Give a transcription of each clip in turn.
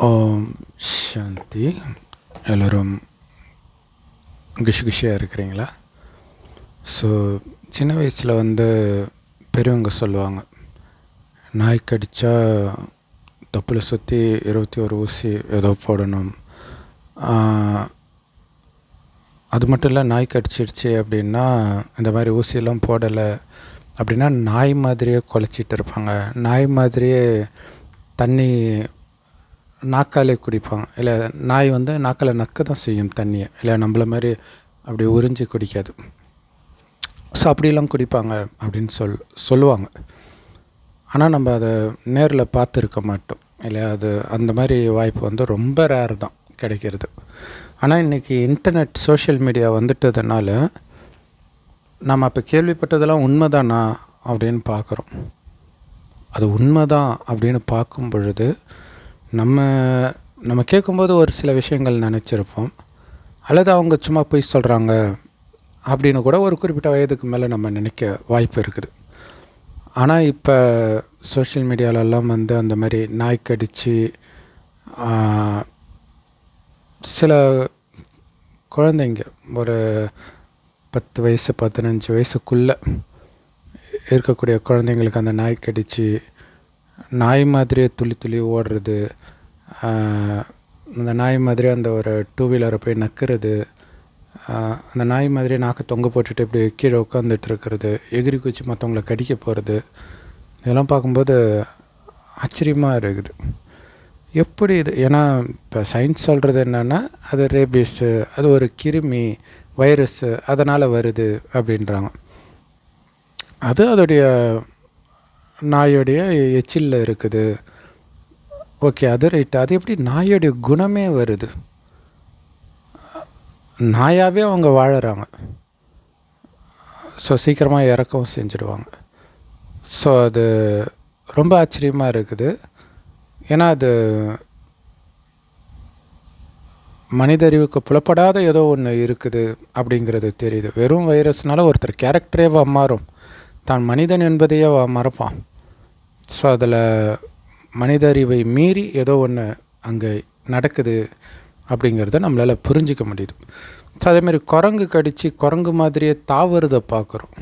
ஓம் சாந்தி. எல்லோரும் குஷி குஷியாக இருக்கிறீங்களா? ஸோ சின்ன வயசில் பெரியவங்க சொல்லுவாங்க, நாய் கடித்தா தொப்புளை சுற்றி 21 ஊசி ஏதோ போடணும். அது மட்டும் இல்லை, நாய் கடிச்சிடுச்சு அப்படின்னா இந்த மாதிரி ஊசியெல்லாம் போடலை அப்படின்னா நாய் மாதிரியே குலைச்சிட்டு இருப்பாங்க, நாய் மாதிரியே தண்ணி நாக்காலே குடிப்பாங்க. இல்லை, நாய் நாக்கால் நக்க தான் செய்யும் தண்ணியை, இல்லை நம்மள மாதிரி அப்படி உறிஞ்சி குடிக்காது. ஸோ அப்படிலாம் குடிப்பாங்க அப்படின்னு சொல்லுவாங்க. ஆனால் நம்ம அதை நேரில் பார்த்துருக்க மாட்டோம், இல்லை. அது அந்த மாதிரி வாய்ப்பு ரொம்ப ரேர் தான் கிடைக்கிறது. ஆனால் இன்றைக்கி இன்டர்நெட், சோஷியல் மீடியா வந்துட்டதுனால நம்ம அப்போ கேள்விப்பட்டதெல்லாம் உண்மைதானா அப்படின்னு பார்க்குறோம். அது உண்மைதான் அப்படின்னு பார்க்கும் பொழுது நம்ம கேட்கும்போது ஒரு சில விஷயங்கள் நினச்சிருப்போம், அல்லது அவங்க சும்மா போய் சொல்கிறாங்க அப்படின்னு கூட ஒரு குறிப்பிட்ட வயதுக்கு மேலே நம்ம நினைக்க வாய்ப்பு இருக்குது. ஆனால் இப்போ சோஷியல் மீடியாலெல்லாம் அந்த மாதிரி நாய் கடித்து சில குழந்தைங்க ஒரு 10 வயசு 15 வயசுக்குள்ளே இருக்கக்கூடிய குழந்தைங்களுக்கு அந்த நாய் கடித்து நாய் மாதிரியே துள்ளி துள்ளி ஓடுறது, அந்த நாய் மாதிரி அந்த ஒரு 2 வீலரை போய் நக்கிறது, அந்த நாய் மாதிரி நாக்கை தொங்க போட்டுட்டு இப்படி கீழே உட்காந்துட்டு இருக்கிறது, எகிரி குச்சி மற்றவங்கள கடிக்க போகிறது, இதெல்லாம் பார்க்கும்போது ஆச்சரியமாக இருக்குது. எப்படி இது? ஏன்னா இப்போ சயின்ஸ் சொல்கிறது என்னென்னா, அது ரேபீஸு, அது ஒரு கிருமி, வைரஸ்ஸு, அதனால் வருது அப்படின்றாங்க. அது அதோடைய நாயோடைய எச்சிலில் இருக்குது. ஓகே, அது ரைட்டு. அது எப்படி நாயோடைய குணமே வருது? நாயாகவே அவங்க வாழறாங்க. ஸோ சீக்கிரமாக இறக்கவும் செஞ்சுடுவாங்க. ஸோ அது ரொம்ப ஆச்சரியமாக இருக்குது. ஏன்னா அது மனித அறிவுக்கு புலப்படாத ஏதோ ஒன்று இருக்குது அப்படிங்கிறது தெரியுது. வெறும் வைரஸ்னால ஒருத்தர் கேரக்டரே மாறும், தான் மனிதன் என்பதையே மறப்பான். ஸோ அதில் மனித அறிவை மீறி ஏதோ ஒன்று அங்கே நடக்குது அப்படிங்கிறத நம்மளால் புரிஞ்சிக்க முடியுது. ஸோ அதேமாதிரி குரங்கு கடித்து குரங்கு மாதிரியே தாவுறதை பார்க்குறோம்.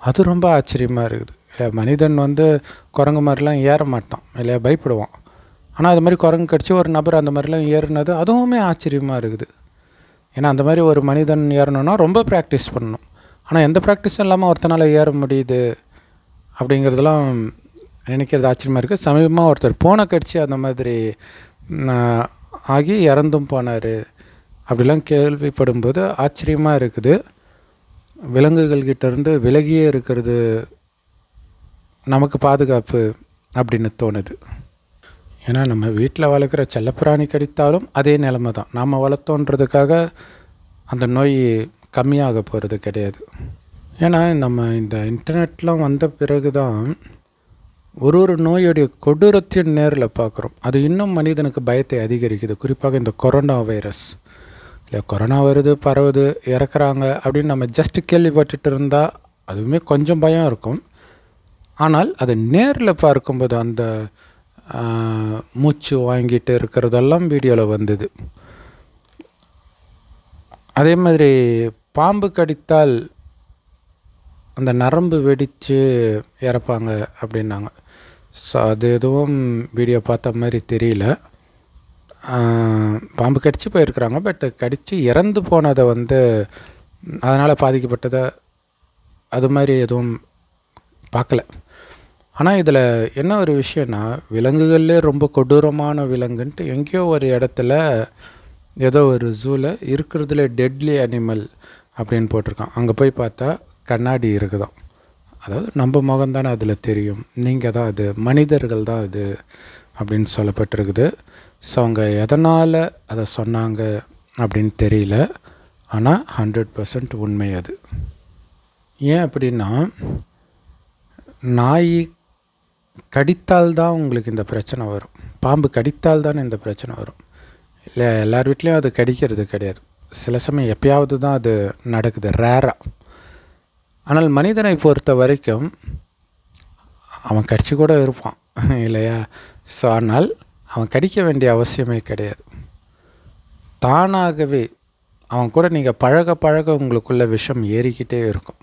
அது ரொம்ப ஆச்சரியமாக இருக்குது. இல்லை, மனிதன் குரங்கு மாதிரிலாம் ஏற மாட்டான், இல்லையா, பயப்படுவான். ஆனால் அது மாதிரி குரங்கு கடித்து ஒரு நபர் அந்த மாதிரிலாம் ஏறினது அதுவுமே ஆச்சரியமாக இருக்குது. ஏன்னா அந்த மாதிரி ஒரு மனிதன் ஏறணுன்னா ரொம்ப ப்ராக்டிஸ் பண்ணணும். ஆனால் எந்த ப்ராக்டிஸும் இல்லாமல் ஒருத்தனால் ஏற முடியுது அப்படிங்கிறதெல்லாம் நினைக்கிறது ஆச்சரியமாக இருக்குது. சமீபமாக ஒருத்தர் பூனை கடிச்சு அந்த மாதிரி ஆகி இறந்தும் போனார். அப்படிலாம் கேள்விப்படும்போது ஆச்சரியமாக இருக்குது. விலங்குகள்கிட்டேருந்து விலகியே இருக்கிறது நமக்கு பாதுகாப்பு அப்படின்னு தோணுது. ஏன்னா நம்ம வீட்டில் வளர்க்குற செல்லப்பிராணி கடித்தாலும் அதே நிலைமை தான். நாம் வளர்த்தோன்றதுக்காக அந்த நோய் கம்மியாக போகிறது கிடையாது. ஏன்னா நம்ம இந்த இன்டர்நெட்லாம் வந்த பிறகு தான் ஒரு நோயுடைய கொடூரத்தையும் நேரில் பார்க்குறோம். அது இன்னும் மனிதனுக்கு பயத்தை அதிகரிக்குது. குறிப்பாக இந்த கொரோனா வைரஸ், இல்லை, கொரோனா வருது, பரவுது, இறக்குறாங்க அப்படின்னு நம்ம ஜஸ்ட்டு கேள்விப்பட்டுட்டு இருந்தால் அதுவுமே கொஞ்சம் பயம் இருக்கும். ஆனால் அது நேரில் பார்க்கும்போது அந்த மூச்சு வாங்கிட்டு இருக்கிறதெல்லாம் வீடியோவில் வந்தது. அதே மாதிரி பாம்பு கடித்தால் அந்த நரம்பு வெடித்து இறப்பாங்க அப்படின்னாங்க. ஸோ அது எதுவும் வீடியோ பார்த்த மாதிரி தெரியல. பாம்பு கடித்து போயிருக்கிறாங்க, பட் கடித்து இறந்து போனதை அதனால் பாதிக்கப்பட்டதை அது மாதிரி எதுவும் பார்க்கல. ஆனால் இதில் என்ன ஒரு விஷயம்னா, விலங்குகள்லே ரொம்ப கொடூரமான விலங்குன்ட்டு எங்கேயோ ஒரு இடத்துல ஏதோ ஒரு ஜூவில் இருக்கிறதுல டெட்லி அனிமல் அப்படின்னு போட்டிருக்கான். அங்கே போய் பார்த்தா கண்ணாடி இருக்குதான். அதாவது நம்ம முகம்தானே அதில் தெரியும், நீங்கள் தான் அது, மனிதர்கள் தான் அது அப்படின்னு சொல்லப்பட்டிருக்குது. ஸோ அவங்க எதனால் அதை சொன்னாங்க அப்படின்னு தெரியல. ஆனால் 100% உண்மை அது. ஏன் அப்படின்னா, நாய் கடித்தால்தான் உங்களுக்கு இந்த பிரச்சனை வரும், பாம்பு கடித்தால் தானே இந்த பிரச்சனை வரும். இல்லை, எல்லார் வீட்லேயும் அது கடிக்கிறது கிடையாது. சில சமயம் எப்பயாவது தான் அது நடக்குது, ரேராக. ஆனால் மனிதனை பொறுத்த வரைக்கும் அவன் கடிச்சு கூட இருப்பான், இல்லையா? ஸோ ஆனால் அவன் கடிக்க வேண்டிய அவசியமே கிடையாது. தானாகவே அவன் கூட நீங்கள் பழக பழக உங்களுக்குள்ள விஷம் ஏறிக்கிட்டே இருக்கும்.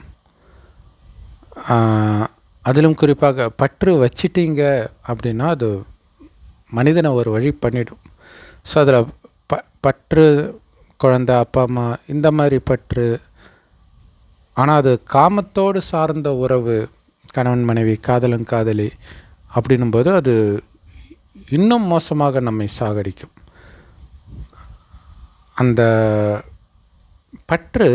அதிலும் குறிப்பாக பற்று வச்சிட்டீங்க அப்படின்னா அது மனிதனை ஒரு வழி பண்ணிடும். ஸோ அதில் பற்று, குழந்தை, அப்பா அம்மா, இந்த மாதிரி பற்று. ஆனால் அது காமத்தோடு சார்ந்த உறவு, கணவன் மனைவி, காதலன் காதலி அப்படின்னும்போது அது இன்னும் மோசமாக நம்மை சாகடிக்கும். அந்த பற்று,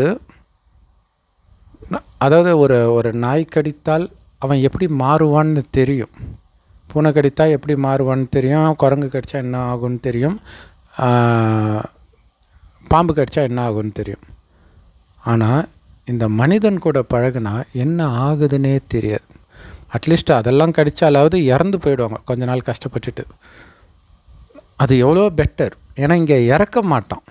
அதாவது ஒரு நாய் கடித்தால் அவன் எப்படி மாறுவான்னு தெரியும், பூனை கடித்தால் எப்படி மாறுவான்னு தெரியும், குரங்கு கடித்தா என்ன ஆகும்னு தெரியும், பாம்பு கடித்தா என்ன ஆகும்னு தெரியும். ஆனால் இந்த மனிதன் கூட பழகுனா என்ன ஆகுதுன்னே தெரியாது. அட்லீஸ்ட் அதெல்லாம் கடித்தாலாவது இறந்து போயிடுவாங்க கொஞ்ச நாள் கஷ்டப்பட்டுட்டு. அது எவ்வளோ பெட்டர். ஏன்னா இங்கே இறக்க மாட்டான்.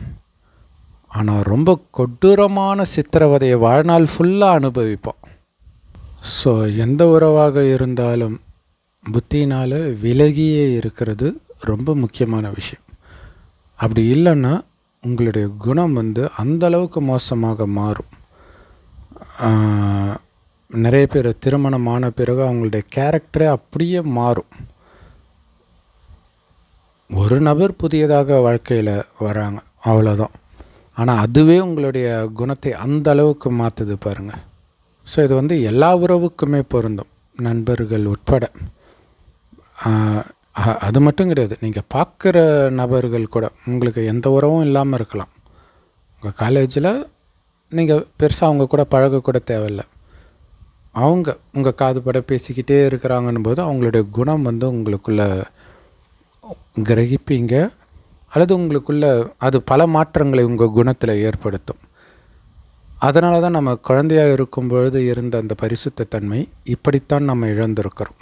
ஆனால் ரொம்ப கொடூரமான சித்திரவதையை வாழ்நாள் ஃபுல்லாக அனுபவிப்போம். ஸோ எந்த உறவாக இருந்தாலும் புத்தினால் விலகியே இருக்கிறது ரொம்ப முக்கியமான விஷயம். அப்படி இல்லைன்னா உங்களுடைய குணம் அந்தளவுக்கு மோசமாக மாறும். நிறைய பேர் திருமணமான பிறகு அவங்களுடைய கேரக்டரே அப்படியே மாறும். ஒரு நபர் புதியதாக வாழ்க்கையில் வராங்க, அவ்வளோதான். ஆனால் அதுவே உங்களுடைய குணத்தை அந்த அளவுக்கு மாற்றுது பாருங்கள். ஸோ இது எல்லா உறவுக்குமே பொருந்தும், நண்பர்கள் உட்பட. அது மட்டும் கிடையாது, நீங்கள் பார்க்குற நபர்கள் கூட உங்களுக்கு எந்த உறவும் இல்லாமல் இருக்கலாம். உங்கள் காலேஜில் நீங்கள் பெருசாக அவங்க கூட பழகக்கூட தேவையில்லை. அவங்க உங்கள் காது பட பேசிக்கிட்டே இருக்கிறாங்கன்னும் போது அவங்களுடைய குணம் உங்களுக்குள்ளே கிரகிப்பீங்க, அல்லது உங்களுக்குள்ளே அது பல மாற்றங்களை உங்கள் குணத்தில் ஏற்படுத்தும். அதனால தான் நம்ம குழந்தையாக இருக்கும் பொழுது இருந்த அந்த பரிசுத்த தன்மை இப்படித்தான் நம்ம இழந்திருக்கிறோம்.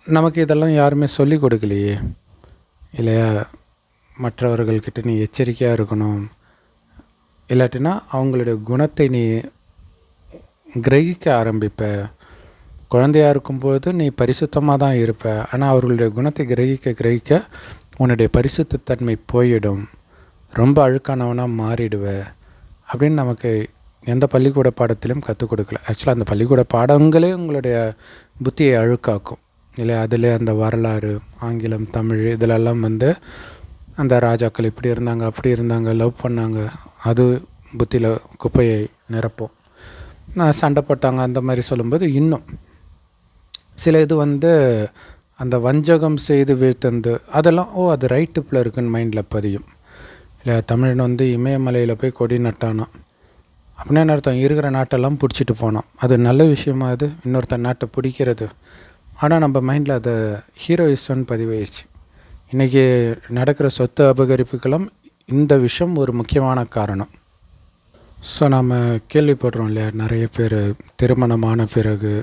நமக்கு இதெல்லாம் யாருமே சொல்லி கொடுக்கலையே இல்லையா? மற்றவர்கள்கிட்ட நீ எச்சரிக்கையாக இருக்கணும், இல்லாட்டினா அவங்களுடைய குணத்தை நீ கிரகிக்க ஆரம்பிப்ப. குழந்தையாக இருக்கும்போது நீ பரிசுத்தமாக தான் இருப்ப, ஆனால் அவர்களுடைய குணத்தை கிரகிக்க உன்னுடைய பரிசுத்தன்மை போயிடும், ரொம்ப அழுக்கானவனாக மாறிடுவ அப்படின்னு நமக்கு எந்த பள்ளிக்கூட பாடத்திலும் கற்றுக் கொடுக்கல. ஆக்சுவலாக அந்த பள்ளிக்கூட பாடங்களே உங்களுடைய புத்தியை அழுக்காக்கும் இல்லை? அதில் அந்த வரலாறு, ஆங்கிலம், தமிழ் இதிலெல்லாம் அந்த ராஜாக்கள் இப்படி இருந்தாங்க, அப்படி இருந்தாங்க, லவ் பண்ணாங்க, அது புத்தியில் குப்பையை நிரப்போம். சண்டை போட்டாங்க அந்த மாதிரி சொல்லும்போது இன்னும் சில இது அந்த வஞ்சகம் செய்து வீழ்த்தந்து அதெல்லாம் அது ரைட்டுப்பில் இருக்குன்னு மைண்டில் பதியும். இல்லை தமிழன் இமயமலையில் போய் கொடி நட்டானா அப்படின்னா என்ன அர்த்தம்? இருக்கிற நாட்டெல்லாம் பிடிச்சிட்டு போனோம். அது நல்ல விஷயமா? அது இன்னொருத்தன் நாட்டை பிடிக்கிறது. ஆனால் நம்ம மைண்டில் அதை ஹீரோயிசம்னு பதிவாயிடுச்சு. இன்றைக்கி நடக்கிற சொத்து அபகரிப்புக்கெல்லாம் இந்த விஷயம் ஒரு முக்கியமான காரணம். ஸோ நாம் கேள்விப்படுறோம் இல்லையா, நிறைய பேர் திருமணமான பிறகு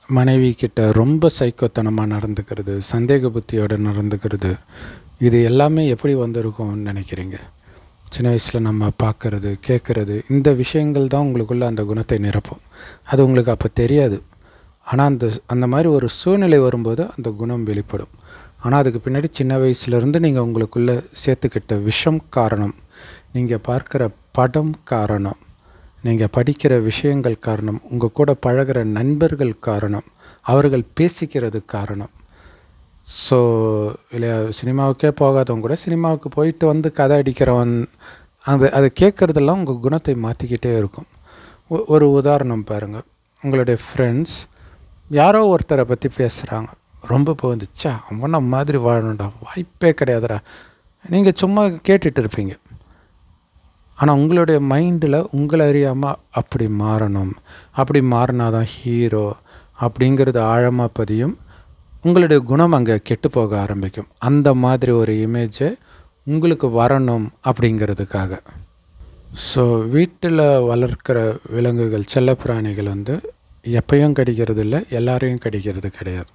மனைவி கிட்ட ரொம்ப சைக்கோத்தனமாக நடந்துக்கிறது, சந்தேக புத்தியோடு நடந்துக்கிறது. இது எல்லாமே எப்படி வந்திருக்கும்னு நினைக்கிறீங்க? சின்ன வயசில் நம்ம பார்க்குறது, கேட்குறது, இந்த விஷயங்கள் தான் உங்களுக்குள்ளே அந்த குணத்தை நிரப்பும். அது உங்களுக்கு அப்போ தெரியாது. ஆனால் அந்த மாதிரி ஒரு சூழ்நிலை வரும்போது அந்த குணம் வெளிப்படும். ஆனால் அதுக்கு பின்னாடி சின்ன வயசுலேருந்து நீங்கள் உங்களுக்குள்ளே சேர்த்துக்கிட்ட விஷம் காரணம், நீங்கள் பார்க்குற படம் காரணம், நீங்கள் படிக்கிற விஷயங்கள் காரணம், உங்கள் கூட பழகிற நண்பர்கள் காரணம், அவர்கள் பேசிக்கிறது காரணம். ஸோ இல்லையா, சினிமாவுக்கே போகாதவங்க கூட சினிமாவுக்கு போயிட்டு கதை அடிக்கிறவன் அதை கேட்குறதெல்லாம் உங்கள் குணத்தை மாற்றிக்கிட்டே இருக்கும். ஒரு உதாரணம் பாருங்கள். உங்களுடைய ஃப்ரெண்ட்ஸ் யாரோ ஒருத்தரை பற்றி பேசுகிறாங்க, ரொம்ப போந்துச்சா அவனை மாதிரி வாழணும்டா, வாய்ப்பே கிடையாதுடா, நீங்கள் சும்மா கேட்டுட்டு இருப்பீங்க. ஆனால் உங்களுடைய மைண்டில் உங்களை அறியாமல் அப்படி மாறணும், அப்படி மாறினாதான் ஹீரோ அப்படிங்கிறது ஆழமாக பதியும். உங்களுடைய குணம் அங்கே கெட்டு போக ஆரம்பிக்கும். அந்த மாதிரி ஒரு இமேஜை உங்களுக்கு வரணும் அப்படிங்கிறதுக்காக. ஸோ வீட்டில் வளர்க்கிற விலங்குகள், செல்லப்பிராணிகள் எப்பயும் கடிக்கிறது இல்லை, எல்லாரையும் கடிக்கிறது கிடையாது.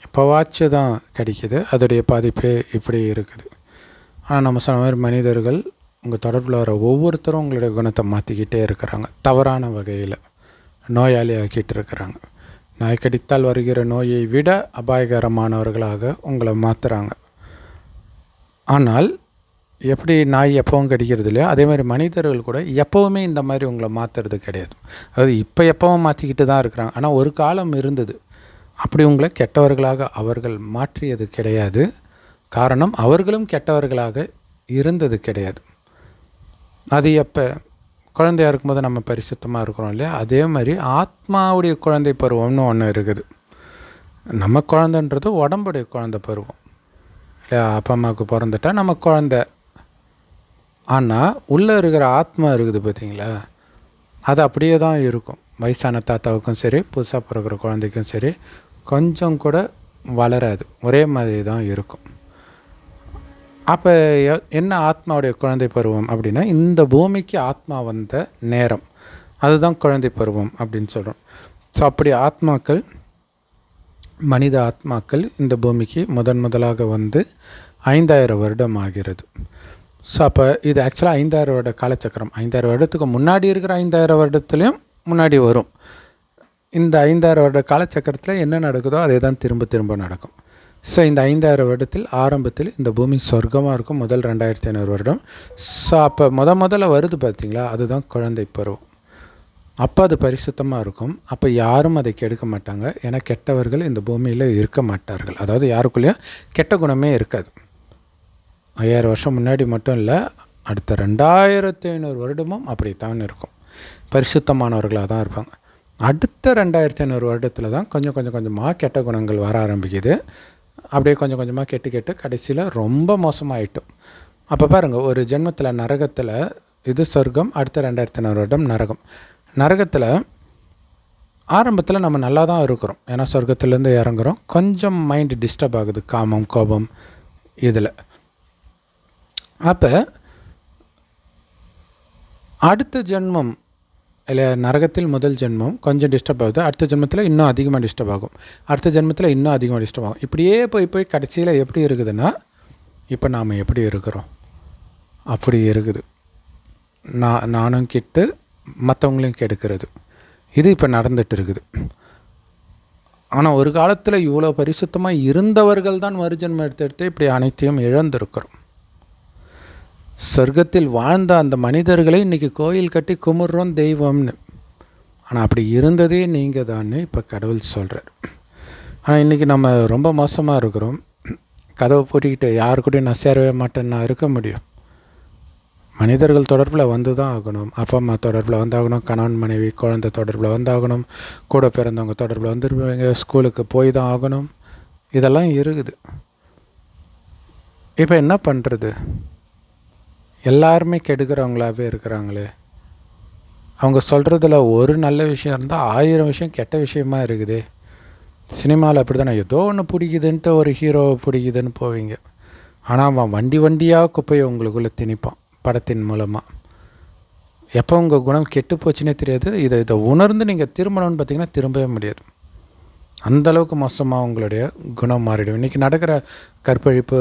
எப்போவாச்சு தான் கடிக்குது. அதோடைய பாதிப்பே இப்படி இருக்குது. ஆனால் நம்ம சொன்ன மாதிரி மனிதர்கள் உங்கள் தொடர்பில் வர ஒவ்வொருத்தரும் உங்களுடைய குணத்தை மாற்றிக்கிட்டே இருக்கிறாங்க, தவறான வகையில் நோயாளி ஆக்கிட்டு இருக்கிறாங்க. நாய் கடித்தால் வருகிற நோயை விட அபாயகரமானவர்களாக உங்களை மாற்றுறாங்க. ஆனால் எப்படி நாய் எப்பவும் கடிக்கிறது இல்லையோ, அதே மாதிரி மனிதர்கள் கூட எப்போவுமே இந்த மாதிரி உங்களை மாற்றுறது கிடையாது. அதாவது இப்போ எப்பவும் மாற்றிக்கிட்டு தான் இருக்கிறாங்க. ஆனால் ஒரு காலம் இருந்தது, அப்படி உங்களை கெட்டவர்களாக அவர்கள் மாற்றியது கிடையாது. காரணம், அவர்களும் கெட்டவர்களாக இருந்தது கிடையாது. அது எப்போ குழந்தையாக இருக்கும்போது நம்ம பரிசுத்தமாக இருக்கிறோம் இல்லையா, அதே மாதிரி ஆத்மாவுடைய குழந்தை பருவம்னு ஒன்று இருக்குது. நம்ம குழந்தைன்றது உடம்புடைய குழந்தை பருவம் இல்லையா. அப்பா அம்மாவுக்கு பிறந்துட்டா நம்ம குழந்தை. ஆனால் உள்ளே இருக்கிற ஆத்மா இருக்குது பார்த்தீங்களா, அது அப்படியே தான் இருக்கும். வயசான தாத்தாவுக்கும் சரி, புதுசாக பிறக்கிற குழந்தைக்கும் சரி, கொஞ்சம் கூட வளராது, ஒரே மாதிரி தான் இருக்கும். அப்போ என்ன ஆத்மாவுடைய குழந்தை பருவம் அப்படின்னா, இந்த பூமிக்கு ஆத்மா வந்த நேரம், அதுதான் குழந்தை பருவம் அப்படின்னு சொல்கிறோம். ஸோ அப்படி ஆத்மாக்கள், மனித ஆத்மாக்கள் இந்த பூமிக்கு முதலாக வந்து 5000 வருடம் ஆகிறது. ஸோ அப்போ இது ஆக்சுவலாக 5000 வருட காலச்சக்கரம். 5000 வருடத்துக்கு முன்னாடி இருக்கிற 5000 வருடத்துலேயும் முன்னாடி வரும். இந்த 5000 வருட காலச்சக்கரத்தில் என்ன நடக்குதோ அதே தான் திரும்ப திரும்ப நடக்கும். ஸோ இந்த 5000 வருடத்தில் ஆரம்பத்தில் இந்த பூமி சொர்க்கமாக இருக்கும். முதல் 2500 வருடம். ஸோ அப்போ முதல்ல வருது பார்த்திங்களா, அதுதான் குழந்தை பருவம். அப்போ அது பரிசுத்தமாக இருக்கும். அப்போ யாரும் அதை கெடுக்க மாட்டாங்க. ஏன்னா கெட்டவர்கள் இந்த பூமியில் இருக்க மாட்டார்கள். அதாவது யாருக்குள்ளேயும் கெட்ட குணமே இருக்காது. 5000 வருஷம் முன்னாடி மட்டும் இல்லை, அடுத்த 2500 வருடமும் அப்படித்தான் இருக்கும். பரிசுத்தமானவர்களாக தான் இருப்பாங்க. அடுத்த 2500 வருடத்தில் தான் கொஞ்சம் கொஞ்சமாக கெட்ட குணங்கள் வர ஆரம்பிக்குது. அப்படியே கொஞ்சம் கொஞ்சமாக கெட்டு கடைசியில் ரொம்ப மோசமாயிட்டும். அப்போ பாருங்கள், ஒரு ஜென்மத்தில் நரகத்தில் இது சொர்க்கம், அடுத்த 2500 வருடம் நரகம். நரகத்தில் ஆரம்பத்தில் நம்ம நல்லா தான் இருக்கிறோம். ஏன்னா சொர்க்கத்துலேருந்து இறங்குறோம். கொஞ்சம் மைண்டு டிஸ்டர்ப் ஆகுது, காமம் கோபம் இதில். அப்போ அடுத்த ஜென்மம் இல்லை, நரகத்தில் முதல் ஜென்மம் கொஞ்சம் டிஸ்டர்ப் ஆகுது. அடுத்த ஜென்மத்தில் இன்னும் அதிகமாக டிஸ்டர்ப் ஆகும். அடுத்த ஜென்மத்தில் இன்னும் அதிகமாக டிஸ்டர்ப் ஆகும். இப்படியே போய் கடைசியில் எப்படி இருக்குதுன்னா, இப்போ நாம் எப்படி இருக்கிறோம் அப்படி இருக்குது. நானும் கெட்டு மற்றவங்களையும் கெடுக்கிறது, இது இப்போ நடந்துகிட்டு இருக்குது. ஆனால் ஒரு காலத்தில் இவ்வளோ பரிசுத்தமாக இருந்தவர்கள் தான் மறுஜென்மம் எடுத்து இப்படி அனைத்தையும் இழந்திருக்கிறோம். சொர்க்கத்தில் வாழ்ந்த அந்த மனிதர்களை இன்றைக்கி கோயில் கட்டி கும்பிட்றோம் தெய்வம்னு. ஆனால் அப்படி இருந்ததே நீங்கள் தானே இப்போ கடவுள் சொல்கிறார். ஆனால் இன்றைக்கி நம்ம ரொம்ப மோசமாக இருக்கிறோம். கதவை பூட்டிக்கிட்டு யாரு கூடயும் நான் சேரவே மாட்டேன்னு நான் இருக்க முடியும்? மனிதர்கள் தொடர்பில் வந்து தான் ஆகணும். அப்பா அம்மா தொடர்பில் வந்தாகணும், கணவன் மனைவி குழந்தை தொடர்பில் வந்தாகணும், கூட பிறந்தவங்க தொடர்பில் வந்துருவாங்க, ஸ்கூலுக்கு போய் தான் ஆகணும். இதெல்லாம் இருக்குது. இப்போ என்ன பண்ணுறது? எல்லாருமே கெடுக்கிறவங்களாகவே இருக்கிறாங்களே. அவங்க சொல்கிறதுல ஒரு நல்ல விஷயம் இருந்தால் 1000 விஷயம் கெட்ட விஷயமா இருக்குது. சினிமாவில் அப்படி தானே, ஏதோ ஒன்று பிடிக்குதுன்ட்டு ஒரு ஹீரோவை பிடிக்குதுன்னு போவீங்க. ஆனால் அவன் வண்டியாக குப்பையை உங்களுக்குள்ளே திணிப்பான் படத்தின் மூலமாக. எப்போ உங்கள் குணம் கெட்டு போச்சுன்னே தெரியாது. இதை உணர்ந்து நீங்கள் திரும்பணும்னு பார்த்தீங்கன்னா திரும்பவே முடியாது. அந்தளவுக்கு மோசமாக உங்களுடைய குணம் மாறிடும். இன்றைக்கி நடக்கிற கற்பழிப்பு,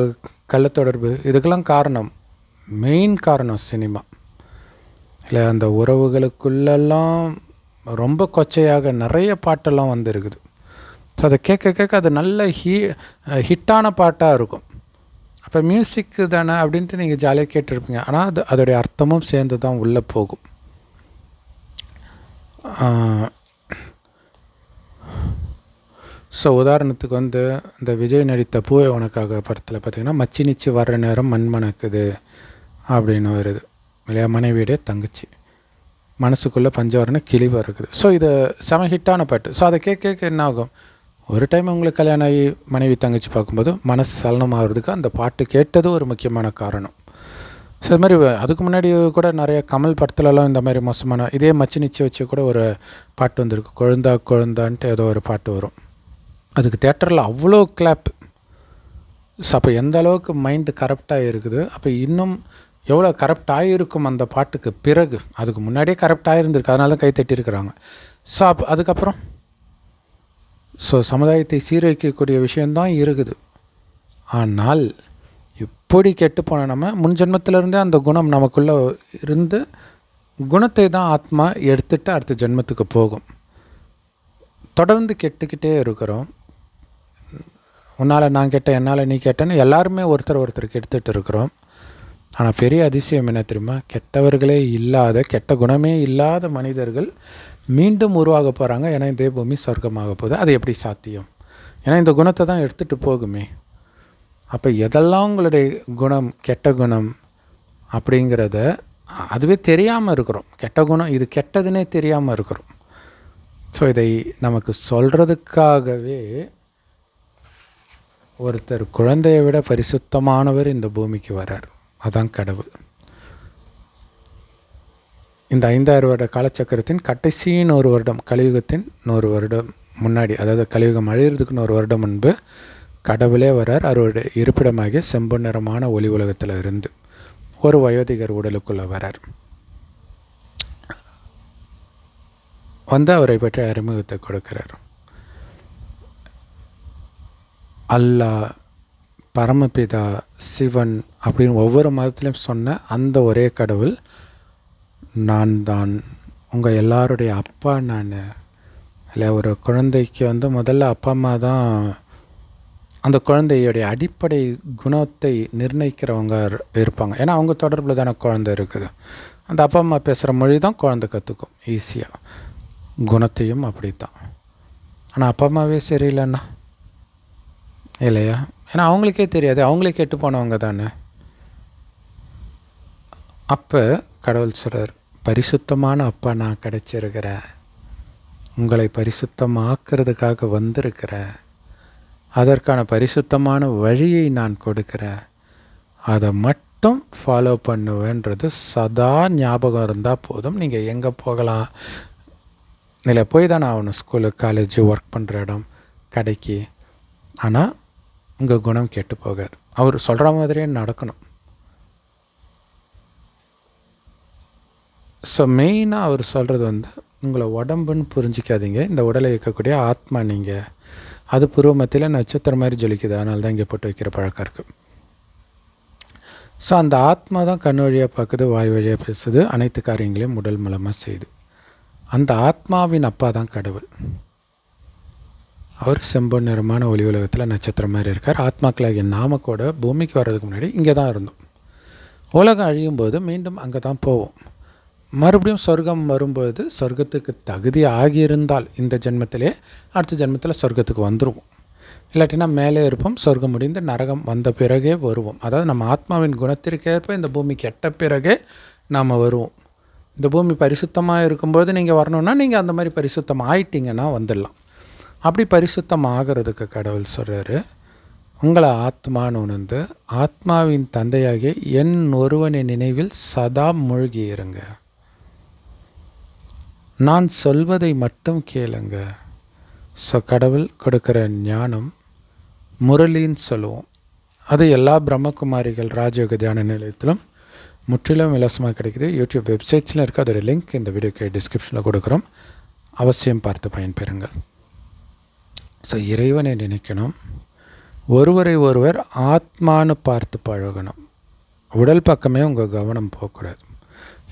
கள்ளத்தொடர்பு, இதுக்கெல்லாம் காரணம், மெயின் காரணம் சினிமா இல்லை. அந்த உறவுகளுக்குள்ளெல்லாம் ரொம்ப கொச்சையாக நிறைய பாட்டெல்லாம் வந்துருக்குது. ஸோ அதை கேட்க அது நல்ல ஹிட்டான பாட்டாக இருக்கும். அப்போ மியூசிக்கு தானே அப்படின்ட்டு நீங்கள் ஜாலியாக கேட்டிருப்பீங்க. ஆனால் அதோடைய அர்த்தமும் சேர்ந்து தான் உள்ளே போகும். ஸோ உதாரணத்துக்கு வந்து இந்த விஜய் நடித்த பூவே உனக்காக படத்தில் பார்த்திங்கன்னா, மச்சி நிச்சி வர்ற நேரம் மண் மணக்குது அப்படின்னு வருது இல்லையா. மனைவியுடைய தங்கச்சி மனசுக்குள்ளே பஞ்சவரன கிளி இருக்குது. ஸோ இது செம ஹிட்டான பாட்டு. ஸோ அதை கேட்க என்ன ஆகும், ஒரு டைம் உங்களுக்கு கல்யாணம் ஆகி மனைவி தங்கச்சி பார்க்கும்போது மனசு சலனமாகிறதுக்கு அந்த பாட்டு கேட்டது ஒரு முக்கியமான காரணம். ஸோ இது மாதிரி அதுக்கு முன்னாடி கூட நிறைய கமல் படத்துலலாம் இந்த மாதிரி மோசமான இதே மச்சி நிச்சயம் வச்சு கூட ஒரு பாட்டு வந்திருக்கு, கொழுந்தான்ட்டு ஏதோ ஒரு பாட்டு வரும். அதுக்கு தேட்டரில் அவ்வளோ கிளாப். ஸோ அப்போ எந்த அளவுக்கு மைண்டு கரப்டாக இருக்குது, அப்போ இன்னும் எவ்வளோ கரப்ட் ஆகிருக்கும் அந்த பாட்டுக்கு பிறகு. அதுக்கு முன்னாடியே கரப்ட் ஆகிருந்திருக்கு, அதனால தான் கை தட்டியிருக்கிறாங்க. ஸோ அதுக்கப்புறம் சமுதாயத்தை சீரழிக்கக்கூடிய விஷயந்தான் இருக்குது. ஆனால் இப்படி கெட்டு போன நம்ம முன் ஜென்மத்திலிருந்தே அந்த குணம் நமக்குள்ளே இருந்து குணத்தை தான் ஆத்மா எடுத்துகிட்டு அடுத்த ஜென்மத்துக்கு போகும். தொடர்ந்து கெட்டுக்கிட்டே இருக்கிறோம். உன்னால் நான் கெட்டேன், என்னால் நீ கெட்டேன்னு எல்லாருமே ஒருத்தருக்கு எடுத்துகிட்டு இருக்கிறோம். ஆனால் பெரிய அதிசயம் என்ன தெரியுமா? கெட்டவர்களே இல்லாத, கெட்ட குணமே இல்லாத மனிதர்கள் மீண்டும் உருவாக போகிறாங்க. ஏன்னா இந்த பூமி சொர்க்கமாக போகுது. அது எப்படி சாத்தியம்? ஏன்னா இந்த குணத்தை தான் எடுத்துகிட்டு போகுமே. அப்போ எதெல்லாம் உங்களுடைய குணம் கெட்ட குணம் அப்படிங்கிறத அதுவே தெரியாமல் இருக்கிறோம். கெட்ட குணம் இது கெட்டதுன்னே தெரியாமல் இருக்கிறோம். ஸோ இதை நமக்கு சொல்கிறதுக்காகவே ஒருத்தர் குழந்தையை விட பரிசுத்தமானவர் இந்த பூமிக்கு வரார். அதான் கடவுள். இந்த 5000 வருட காலச்சக்கரத்தின் கடைசி 100 வருடம், கலியுகத்தின் 100 வருடம் முன்னாடி, அதாவது கலியுகம் அழிகிறதுக்கு 100 வருடம் முன்பு கடவுளே வரார். அவருடைய இருப்பிடமாகிய செம்பு நிறமான ஒளி உலகத்தில் இருந்து ஒரு வயோதிகர் உடலுக்குள்ளே வரார். வந்து அவரை பற்றி அறிமுகத்தை கொடுக்கிறார். அல்லாஹ், பரமபிதா, சிவன் அப்படின்னு ஒவ்வொரு மதத்திலையும் சொன்ன அந்த ஒரே கடவுள் நான் தான், உங்கள் எல்லாருடைய அப்பா நான். இல்லை, ஒரு குழந்தைக்கு வந்து முதல்ல அப்பா அம்மா தான் அந்த குழந்தையுடைய அடிப்படை குணத்தை நிர்ணயிக்கிறவங்க இருப்பாங்க. ஏன்னா அவங்க தொடர்பில் தானே குழந்தை இருக்குது. அந்த அப்பா அம்மா பேசுகிற மொழி தான் குழந்தை கற்றுக்கும் ஈஸியாக. குணத்தையும் அப்படி தான். ஆனால் அப்பா அம்மாவே சரியில்லைன்னா இல்லையா? ஏன்னா அவங்களுக்கே தெரியாது, அவங்களே கெட்டு போனவங்க தானே. அப்போ கடவுள் சொல்கிறார், பரிசுத்தமான அப்பா நான் கிடைச்சிருக்கிறேன், உங்களை பரிசுத்தமாக்குறதுக்காக வந்திருக்கிறேன், அதற்கான பரிசுத்தமான வழியை நான் கொடுக்கிறேன், அதை மட்டும் ஃபாலோ பண்ணுவேன்றது சதா ஞாபகம் இருந்தால் போதும். நீங்கள் எங்கே போகலாம், இல்லை போய் தானே ஆகணும், ஸ்கூலு, காலேஜு, ஒர்க் பண்ணுற இடம், கடைக்கு. ஆனால் உங்கள் குணம் கெட்டு போகாது. அவர் சொல்கிற மாதிரியே நடக்கணும். ஸோ மெயினாக அவர் சொல்கிறது வந்து, உங்களை உடம்புன்னு புரிஞ்சிக்காதீங்க, இந்த உடலை இயக்கக்கூடிய ஆத்மா நீங்கள். அது பூர்வ மத்தியில் நட்சத்திரம் மாதிரி ஜொலிக்குது, அதனால தான் இங்கே போட்டு வைக்கிற பழக்கம் இருக்குது. ஸோ அந்த ஆத்மா தான் கண் வழியாக பார்க்குது, வாய் வழியாக பேசுது, அனைத்து காரியங்களையும் உடல் மூலமாக செய்யுது. அந்த ஆத்மாவின் அப்பா தான் கடவுள். அவர் செம்பொன் நிறமான ஒளி உலகத்தில் நட்சத்திரம் மாதிரி இருக்கார். ஆத்மாக்களாகிய நாம கூட பூமிக்கு வர்றதுக்கு முன்னாடி இங்கே தான் இருந்தோம். உலகம் அழியும் போது மீண்டும் அங்கே தான் போவோம். மறுபடியும் சொர்க்கம் வரும்போது சொர்க்கத்துக்கு தகுதி ஆகியிருந்தால் இந்த ஜென்மத்திலே அடுத்த ஜென்மத்தில் சொர்க்கத்துக்கு வந்துடுவோம். இல்லாட்டினா மேலே இருப்போம், சொர்க்கம் முடிந்து நரகம் வந்த பிறகே வருவோம். அதாவது நம்ம ஆத்மாவின் குணத்திற்கேற்ப இந்த பூமி கெட்ட பிறகே நாம் வருவோம். இந்த பூமி பரிசுத்தமாக இருக்கும்போது நீங்கள் வரணுன்னா நீங்கள் அந்த மாதிரி பரிசுத்தம் ஆயிட்டீங்கன்னா வந்துடலாம். அப்படி பரிசுத்தம் ஆகிறதுக்கு கடவுள் சொல்கிறாரு, உங்களை ஆத்மான்னு உணர்ந்து ஆத்மாவின் தந்தையாகிய என் ஒருவனின் நினைவில் சதா மூழ்கி இருங்க, நான் சொல்வதை மட்டும் கேளுங்க. ஸோ கடவுள் கொடுக்குற ஞானம் முரளின்னு சொல்லுவோம். அது எல்லா பிரம்மகுமாரிகள் ராஜயோக தியான நிலையத்திலும் முற்றிலும் இலவசமாக கிடைக்குது. யூடியூப் வெப்சைட்ஸில் இருக்குது. அதோட லிங்க் இந்த வீடியோக்கு டிஸ்கிரிப்ஷனில் கொடுக்குறோம். அவசியம் பார்த்து பயன்பெறுங்கள். ஸோ இறைவனை நினைக்கணும், ஒருவரை ஒருவர் ஆத்மானு பார்த்து பழகணும். உடல் பக்கமே உங்கள் கவனம் போகக்கூடாது.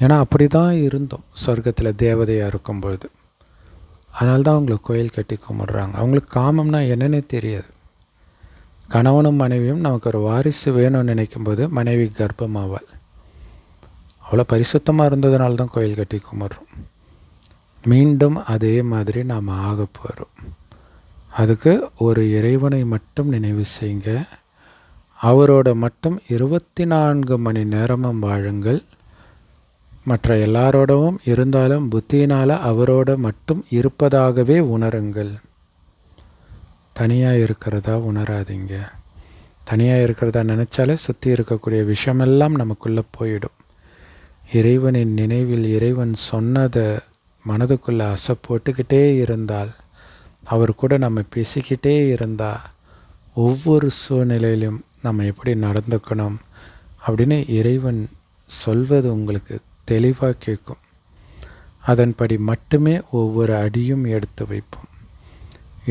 ஏன்னா அப்படி தான் இருந்தோம் சொர்க்கத்தில் தேவதையாக இருக்கும்பொழுது. அதனால தான் அவங்களுக்கு கோயில் கட்டி கும்பிட்றாங்க. அவங்களுக்கு காமம்னா என்னன்னே தெரியாது. கணவனும் மனைவியும் நமக்கு ஒரு வாரிசு வேணும்னு நினைக்கும்போது மனைவி கர்ப்பமாவாள். அவ்வளோ பரிசுத்தமாக இருந்ததுனால தான் கோயில் கட்டி கும்பிட்றோம். மீண்டும் அதே மாதிரி நாம் ஆக போகிறோம். அதுக்கு ஒரு இறைவனை மட்டும் நினைவு செய்யுங்க, அவரோட மட்டும் 24 மணி நேரமும் வாழுங்கள். மற்ற எல்லாரோடவும் இருந்தாலும் புத்தியினால் அவரோட மட்டும் இருப்பதாகவே உணருங்கள். தனியாக இருக்கிறதா உணராதீங்க. தனியாக இருக்கிறதா நினச்சாலே சுற்றி இருக்கக்கூடிய விஷயமெல்லாம் நமக்குள்ளே போயிடும். இறைவனின் நினைவில் இறைவன் சொன்னதை மனதுக்குள்ளே அசை போட்டுக்கிட்டே இருந்தால், அவர் கூட நம்ம பேசிக்கிட்டே இருந்தால், ஒவ்வொரு சூழ்நிலையிலும் நம்ம எப்படி நடந்துக்கணும் அப்படின்னு இறைவன் சொல்வது உங்களுக்கு தெளிவாக கேட்கும். அதன்படி மட்டுமே ஒவ்வொரு அடியும் எடுத்து வைப்போம்.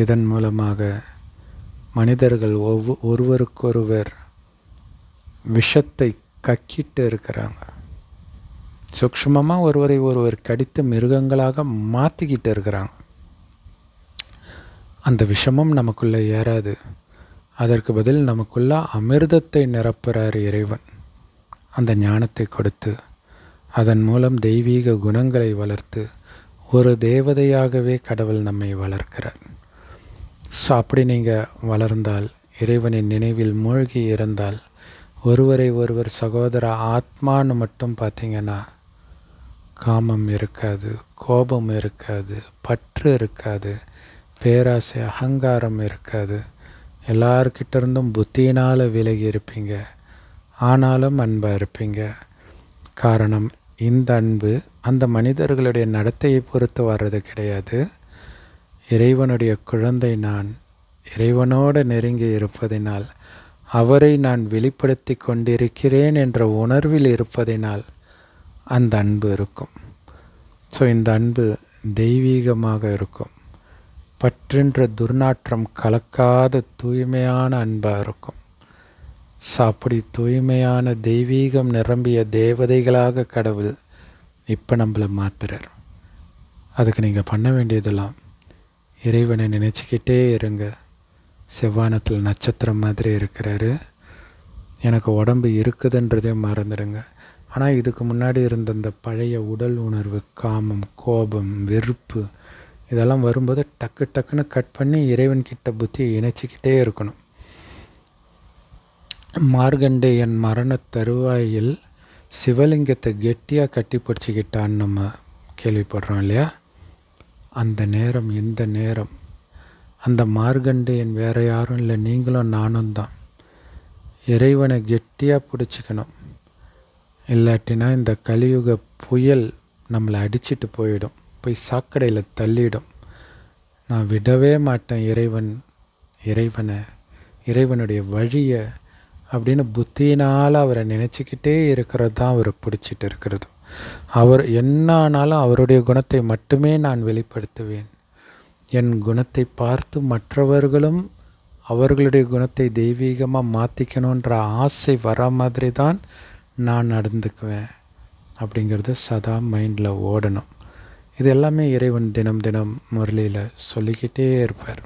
இதன் மூலமாக மனிதர்கள் ஒருவருக்கொருவர் விஷத்தை கக்கிட்டு இருக்கிறாங்க. சூக்ஷ்மமாக ஒருவரை ஒருவர் கடித்து மிருகங்களாக மாற்றிக்கிட்டு இருக்கிறாங்க. அந்த விஷமும் நமக்குள்ளே ஏறாது. அதற்கு பதில் நமக்குள்ள அமிர்தத்தை நிரப்புகிறார் இறைவன். அந்த ஞானத்தை கொடுத்து அதன் மூலம் தெய்வீக குணங்களை வளர்த்து ஒரு தேவதையாகவே கடவுள் நம்மை வளர்க்கிறார். ஸோ அப்படி நீங்கள் வளர்ந்தால், இறைவனின் நினைவில் மூழ்கி இருந்தால், ஒருவரை ஒருவர் சகோதர ஆத்மான்னு மட்டும் பார்த்தீங்கன்னா காமம் இருக்காது, கோபம் இருக்காது, பற்று இருக்காது, பேராசை அகங்காரம் இருக்காது. எல்லார்கிட்ட இருந்தும் புத்தியினால் விலகி இருப்பீங்க. ஆனாலும் அன்பாக இருப்பீங்க. காரணம், இந்த அன்பு அந்த மனிதர்களுடைய நடத்தையை பொறுத்து வர்றது கிடையாது. இறைவனுடைய குழந்தை நான், இறைவனோடு நெருங்கி இருப்பதினால், அவரை நான் வெளிப்படுத்தி கொண்டிருக்கிறேன் என்ற உணர்வில் இருப்பதினால் அந்த அன்பு இருக்கும். ஸோ இந்த அன்பு தெய்வீகமாக இருக்கும். பற்றென்ற துர்நாற்றம் கலக்காத தூய்மையான அன்பாக இருக்கும். ஸோ அப்படி தூய்மையான தெய்வீகம் நிரம்பிய தேவதைகளாக கடவுள் இப்போ நம்மளை மாற்றுறார். அதுக்கு நீங்கள் பண்ண வேண்டியதெல்லாம், இறைவனை நினச்சிக்கிட்டே இருங்க. செவ்வானத்தில் நட்சத்திரம் மாதிரி இருக்கிறாரு. எனக்கு உடம்பு இருக்குதுன்றதே மறந்துடுங்க. ஆனால் இதுக்கு முன்னாடி இருந்த அந்த பழைய உடல் உணர்வு, காமம், கோபம், வெறுப்பு இதெல்லாம் வரும்போது டக்கு டக்குன்னு கட் பண்ணி இறைவன்கிட்ட புத்தியை இணைச்சிக்கிட்டே இருக்கணும். மார்கண்டேயன் மரண தருவாயில் சிவலிங்கத்தை கெட்டியாக கட்டி பிடிச்சிக்கிட்டான்னு நம்ம கேள்விப்படுறோம் இல்லையா? அந்த நேரம், எந்த நேரம், அந்த மார்கண்டேயன் வேறு யாரும் இல்லை, நீங்களும் நானும் தான். இறைவனை கெட்டியாக பிடிச்சிக்கணும். இல்லாட்டினா இந்த கலியுக புயல் நம்மளை அடிச்சிட்டு போயிடும், போய் சாக்கடையில் தள்ளிடும். நான் விடவே மாட்டேன் இறைவனுடைய வழியை அப்படின்னு புத்தியினால் அவரை நினச்சிக்கிட்டே இருக்கிறது தான் அவரை பிடிச்சிட்டு இருக்கிறது. அவர் என்ன ஆனாலும் அவருடைய குணத்தை மட்டுமே நான் வெளிப்படுத்துவேன். என் குணத்தை பார்த்து மற்றவர்களும் அவர்களுடைய குணத்தை தெய்வீகமாக மாற்றிக்கணுன்ற ஆசை வர மாதிரி தான் நான் நடந்துக்குவேன் அப்படிங்கிறது சதா மைண்டில் ஓடணும். இது எல்லாமே இறைவன் தினம் தினம் முரளியில் சொல்லிக்கிட்டே இருப்பார்.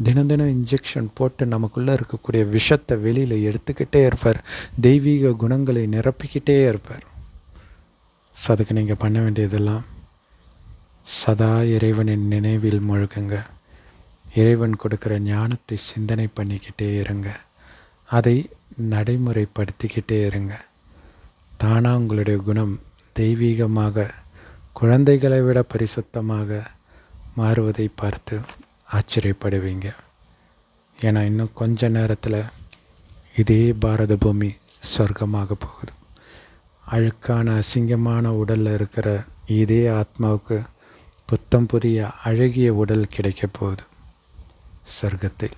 தினம் தினம் இன்ஜெக்ஷன் போட்டு நமக்குள்ளே இருக்கக்கூடிய விஷத்தை வெளியில் எடுத்துக்கிட்டே இருப்பார். தெய்வீக குணங்களை நிரப்பிக்கிட்டே இருப்பார். ஸோ அதுக்கு நீங்கள் பண்ண வேண்டியதெல்லாம், சதா இறைவனின் நினைவில் முழுகுங்க. இறைவன் கொடுக்குற ஞானத்தை சிந்தனை பண்ணிக்கிட்டே இருங்க. அதை நடைமுறைப்படுத்திக்கிட்டே இருங்க. தானாக உங்களுடைய குணம் தெய்வீகமாக, குழந்தைகளை விட பரிசுத்தமாக மாறுவதை பார்த்து ஆச்சரியப்படுவீங்க. ஏன்னா இன்னும் கொஞ்ச நேரத்தில் இதே பாரத பூமி சொர்க்கமாக போகுது. அழுக்கான அசிங்கமான உடலில் இருக்கிற இதே ஆத்மாவுக்கு புத்தம் புதிய அழகிய உடல் கிடைக்க போகுது சொர்க்கத்தில்.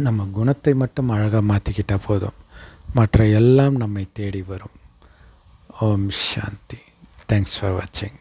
நம்ம குணத்தை மட்டும் அழகாக மாற்றிக்கிட்டால் போதும், மற்ற எல்லாம் நம்மை தேடி வரும். ஓம் சாந்தி. தேங்க்ஸ் ஃபார் வாட்சிங்.